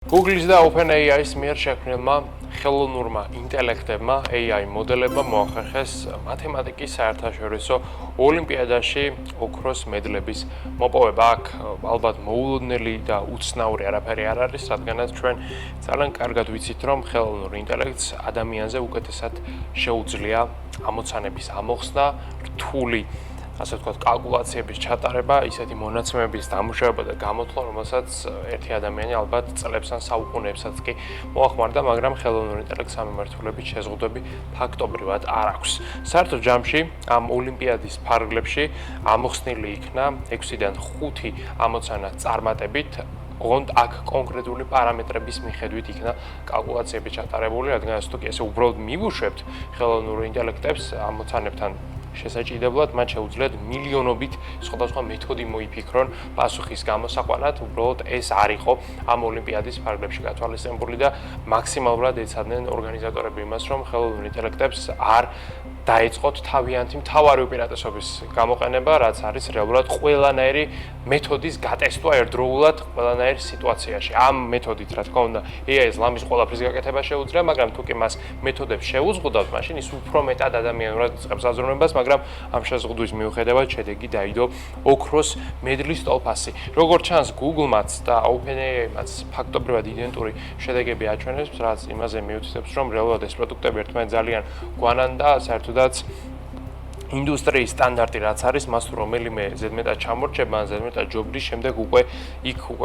Google-ის და OpenAI-ის მიერ შექმნილმა ხელოვნურმა ინტელექტებმა AI მოდელებმა მოახერხეს მათემატიკის საერთაშორისო ოლიმპიადაში ოქროს მედლების მოპოვება. აქ ალბათ მოულოდნელი და უცნაური არაფერი არ არის, რადგანაც ჩვენ ძალიან კარგად ვიცით, რომ ხელოვნურ ინტელექტს ადამიანზე უკეთესად შეუძლია ამოცანების ამოხსნა, რთული ასე ვთქვათ, კალკულაციების ჩატარება, ისეთი მონაცემების დამუშავება და გამოთვლა, რომელსაც ერთი ადამიანი ალბათ წლებს ან საუკუნეებსაც კი მოახმარდა, მაგრამ ხელოვნურ ინტელექტს ამ მიმართულებით შეზღუდვები ფაქტობრივად არ აქვს. საერთო ჯამში ამ ოლიმპიადის ფარგლებში ამოხსნილი იქნა 6-დან 5 ამოცანა წარმატებით. ოღონდ აქ კონკრეტული პარამეტრების მიხედვით იქნა კალკულაციები ჩატარებული, რადგანაც თუ კი ესე უბრალოდ მივუშვებთ ხელოვნურ ინტელექტებს ამოცანებთან შესაჭიდებლად, მათ შეუძლიათ მილიონობით სხვადასხვა მეთოდი მოიფიქრონ პასუხის გამოსაყვანად, უბრალოდ ეს არ იყო ამ ოლიმპიადის ფარგლებში გათვალისწინებული და მაქსიმალურად ეცადნენ ორგანიზატორები იმას, რომ ხელოვნურ ინტელექტებს არ დაეწყოთ თავიანთი მთავარი უპირატესობის გამოყენება, რაც არის რეალურად ყველანაირი მეთოდის გატესტვა ერთდროულად ყველანაირ სიტუაციაში. ამ მეთოდით, რა თქმა უნდა, AI-ს ლამის ყველაფრის გაკეთება შეუძლია, მაგრამ თუ კი მას მეთოდებს შეუზღუდავთ, მაშინ ის უფრო მეტად ადამიანურად იწყებს აზროვნებას, მაგრამ ამ შეზღუდვის მიუხედავად შედეგი დაიდო ოქროს მედლის ტოლფასი. როგორც ჩანს, Google-მაც და OpenAI-მაც ფაქტობრივად იდენტური შედეგები აჩვენებს, რაც იმაზე მიუთითებს, რომ რეალურად ეს პროდუქტები ერთმანეთს ძალიან გვანან და საერთოდაც ინდუსტრიის სტანდარტი რაც არის, მას რომელიმე ზედმეტად ჩამორჩება, ან ზედმეტად ჯობრის შემდეგ უკვე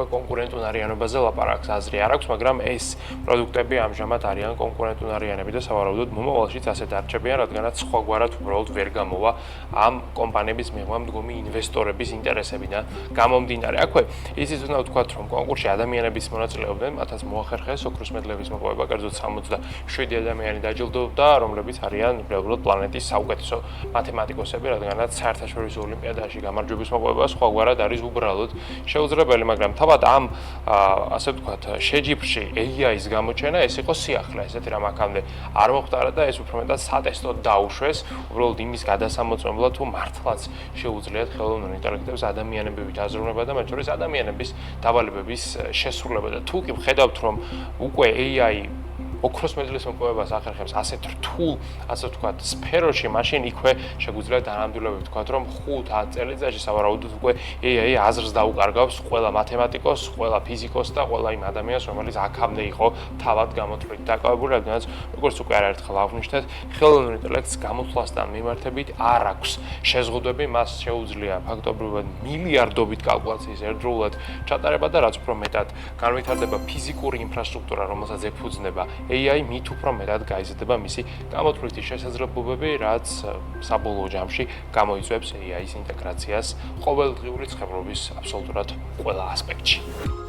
კონკურენტუნარიანობაზე ლაპარაკს. აზრი არ აქვს, მაგრამ ეს პროდუქტები ამჟამად არიან კონკურენტუნარიანები და სავარაუდოდ მომავალშიც ასეთ არჩებიან, რადგანაც სხვაგვარად უბრალოდ ვერ გამოვა ამ კომპანიების მიღმა მდგომი ინვესტორების ინტერესებიდან გამომდინარე. აქვე ისიც უნდა ვთქვათ, რომ კონკურსში ადამიანების მონაწილეობდნენ, მათაც მოახერხეს ოქროს მედლების მოპოვება, კერძოდ 67 ადამიანი დაჯილდოვდა, რომლებიც არიან რეალურად პლანეტის საუკეთესო მათემატიკოსები, რადგანაც საერთაშორისო ოლიმპიადაში გამარჯვების მოპოვება სხვაგვარად არის უბრალოდ შეუძლებელი, მაგრამ თავად ამ ასე ვთქვათ, შეჯიბრში AI-ის გამოჩენა ეს იყო სიახლე, ესეთი რამ აქამდე არ მოხდარა და ეს უფრო მეტად სატესტოდ დაუშვეს, უბრალოდ იმის გადასამოწმებლად, თუ მართლაც შეუძლიათ ხელოვნურ ინტელექტებს ადამიანებივით აზროვნება და მათ შორის ადამიანების დავალებების შესრულება და თუ კი ვხედავთ, რომ უკვე AI ოქროს მედლის მოპოვებას ახერხებს ასეთ რთულ, ასე ვთქვათ, სფეროში, მაშინ იქვე შეგვიძლია დანამდვილებით ვთქვათ, რომ 5-10 წელიწადში სავარაუდოდ უკვე AI აზრს დაუკარგავს ყველა მათემატიკოსს, ყველა ფიზიკოსს და ყველა იმ ადამიანს, რომელიც აქამდე იყო თავად გამოთვლით დაკავებული, რადგანაც როგორც უკვე არაერთხელ აღვნიშნეთ, ხელოვნურ ინტელექტს გამოთვლასთან მიმართებით არ აქვს შეზღუდვები, მას შეუძლია ფაქტობრივად მილიარდობით კალკულაციის ერთდროულად ჩატარება და რაც უფრო მეტად განვითარდება ფიზიკური ინფრასტრუქტურა, რომელსაც ეფუძნება AI მით უფრო მეტად გაიზრდება მისი გამოთვლითი შესაძლებლობები, რაც საბოლოო ჯამში გამოიწვევს AI-ის ინტეგრაციას ყოველდღიური ცხოვრების აბსოლუტურად ყველა ასპექტში.